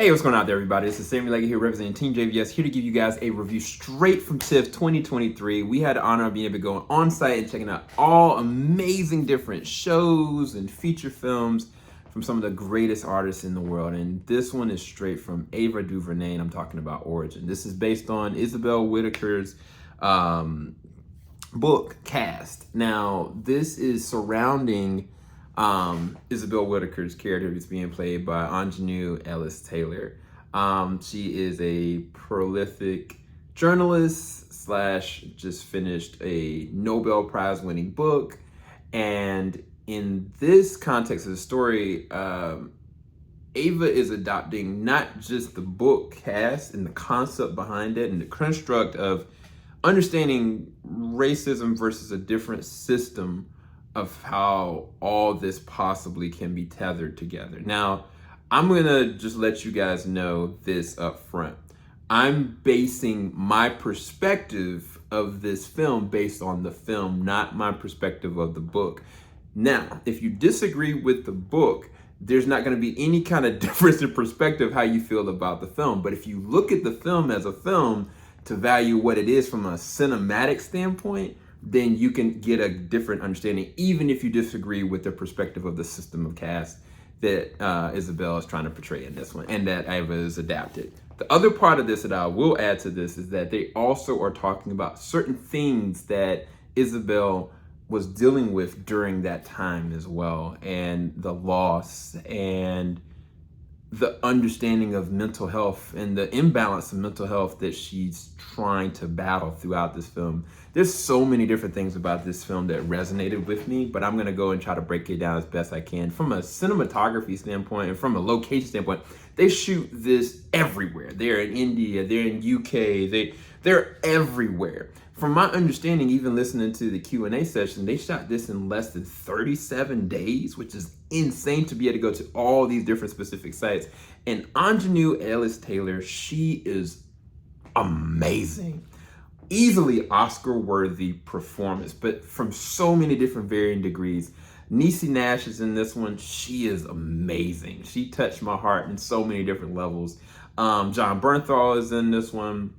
Hey, what's going on there, everybody? This is Sammy Leggett here representing Team JVS, here to give you guys a review straight from TIFF 2023. We had the honor of being able to go on site and checking out all amazing different shows and feature films from some of the greatest artists in the world. And this one is straight from Ava DuVernay, and I'm talking about Origin. This is based on Isabel Wilkerson's book, Caste. Now, this is surrounding Isabel Wilkerson's character is being played by Aunjanue Ellis-Taylor. She is a prolific journalist slash just finished a Nobel Prize winning book. And in this context of the story, Ava is adopting not just the book Caste and the concept behind it and the construct of understanding racism versus a different system of how all this possibly can be tethered together. Now, I'm gonna just let you guys know this up front. I'm basing my perspective of this film based on the film, not my perspective of the book. Now, if you disagree with the book, there's not gonna be any kind of difference in perspective how you feel about the film. But if you look at the film as a film to value what it is from a cinematic standpoint, then you can get a different understanding, even if you disagree with the perspective of the system of caste that Isabel is trying to portray in this one and that Ava is adapted. The other part of this that I will add to this is that they also are talking about certain things that Isabel was dealing with during that time as well, and the loss and the understanding of mental health and the imbalance of mental health that she's trying to battle throughout this film. There's so many different things about this film that resonated with me, but I'm gonna go and try to break it down as best I can. From a cinematography standpoint and from a location standpoint, they shoot this everywhere. They're in India, they're in UK, they're everywhere. From my understanding, even listening to the Q&A session, they shot this in less than 37 days, which is insane to be able to go to all these different specific sites. And Aunjanue Ellis-Taylor, she is amazing. Easily Oscar-worthy performance, but from so many different varying degrees. Niecy Nash is in this one. She is amazing. She touched my heart in so many different levels. Jon Bernthal is in this one.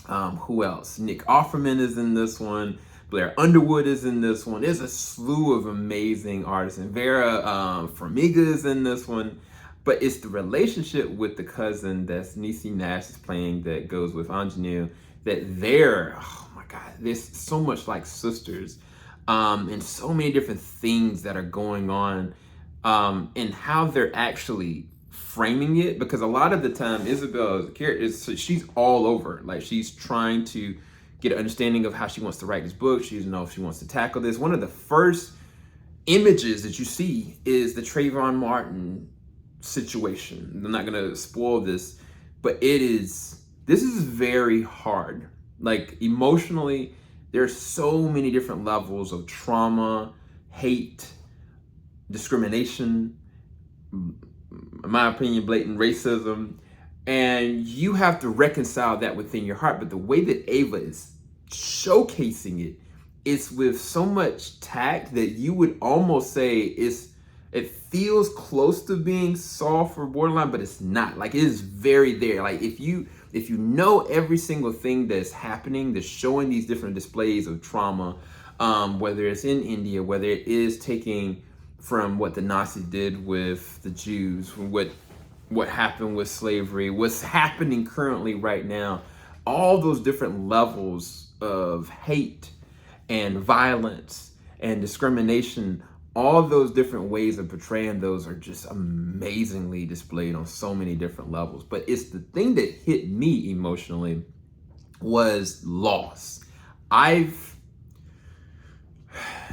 Who else? Nick Offerman is in this one. Blair Underwood is in this one. There's a slew of amazing artists. And Vera Farmiga is in this one. But it's the relationship with the cousin that's Niecy Nash is playing that goes with Aunjanue, that they're, oh my God, there's so much like sisters. And so many different things that are going on and how they're actually framing it, because a lot of the time Isabel's character she's all over. Like, she's trying to get an understanding of how she wants to write this book. She doesn't know if she wants to tackle this. One of the first images that you see is the Trayvon Martin situation. I'm not gonna spoil this, but this is very hard. Like, emotionally, there's so many different levels of trauma, hate, discrimination, in my opinion, blatant racism, and you have to reconcile that within your heart. But the way that Ava is showcasing it is with so much tact that you would almost say it feels close to being soft or borderline, but it's not. Like, it is very there. Like, if you know every single thing that's happening, that's showing these different displays of trauma, whether it's in India, whether it is taking from what the Nazis did with the Jews, what happened with slavery, what's happening currently right now, all those different levels of hate and violence and discrimination, all those different ways of portraying those are just amazingly displayed on so many different levels. But it's the thing that hit me emotionally was loss. I've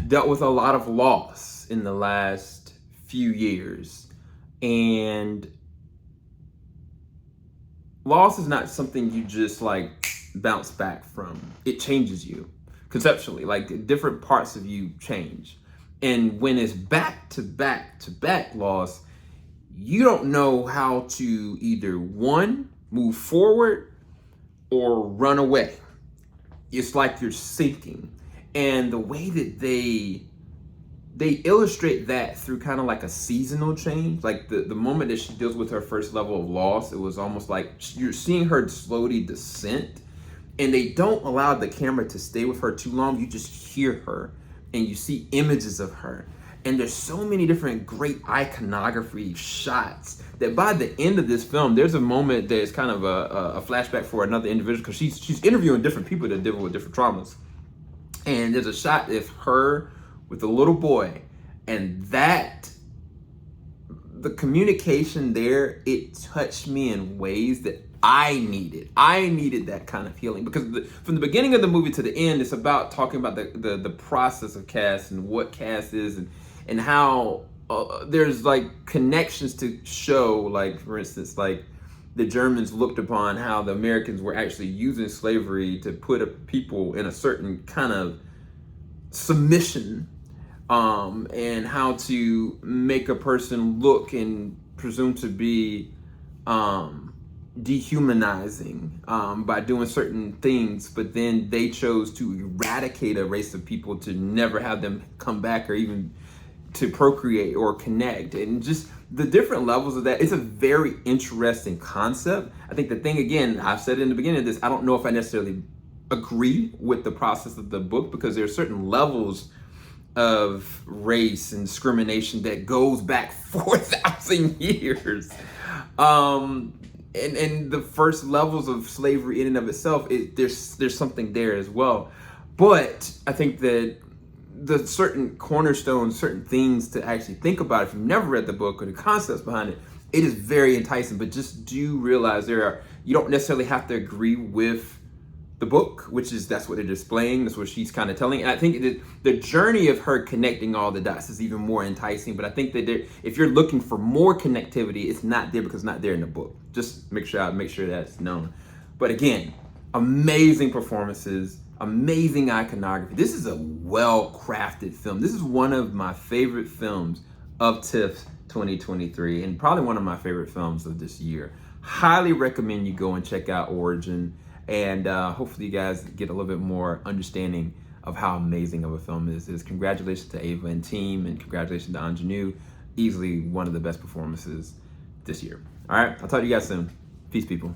dealt with a lot of loss in the last few years, and loss is not something you just like bounce back from. It changes you conceptually. Like, different parts of you change, and when it's back to back to back loss, you don't know how to either one, move forward, or run away. It's like you're sinking. And the way that they they illustrate that through kind of like a seasonal change. Like the moment that she deals with her first level of loss, it was almost like you're seeing her slowly descent, and they don't allow the camera to stay with her too long. You just hear her and you see images of her. And there's so many different great iconography shots that by the end of this film, there's a moment that's kind of a flashback for another individual, because she's interviewing different people that deal with different traumas. And there's a shot of her with a little boy, and that, the communication there, it touched me in ways that I needed. I needed that kind of healing, because from the beginning of the movie to the end, it's about talking about the process of caste and what caste is, and how there's like connections to show, like for instance, like the Germans looked upon how the Americans were actually using slavery to put people in a certain kind of submission, and how to make a person look and presume to be dehumanizing by doing certain things, but then they chose to eradicate a race of people to never have them come back or even to procreate or connect. And just the different levels of that, it's a very interesting concept. I think the thing, again, I've said in the beginning of this, I don't know if I necessarily agree with the process of the book, because there are certain levels of race and discrimination that goes back 4,000 years. And the first levels of slavery in and of itself, there's something there as well. But I think that the certain cornerstones, certain things to actually think about, if you've never read the book or the concepts behind it, it is very enticing. But just do realize you don't necessarily have to agree with the book, that's what they're displaying. That's what she's kind of telling. And I think the journey of her connecting all the dots is even more enticing. But I think that if you're looking for more connectivity, it's not there because it's not there in the book. Just make sure that's known. But again, amazing performances, amazing iconography. This is a well-crafted film. This is one of my favorite films of TIFF 2023, and probably one of my favorite films of this year. Highly recommend you go and check out Origin. And hopefully you guys get a little bit more understanding of how amazing of a film this is. Congratulations to Ava and team, and congratulations to Aunjanue. Easily one of the best performances this year. All right, I'll talk to you guys soon. Peace, people.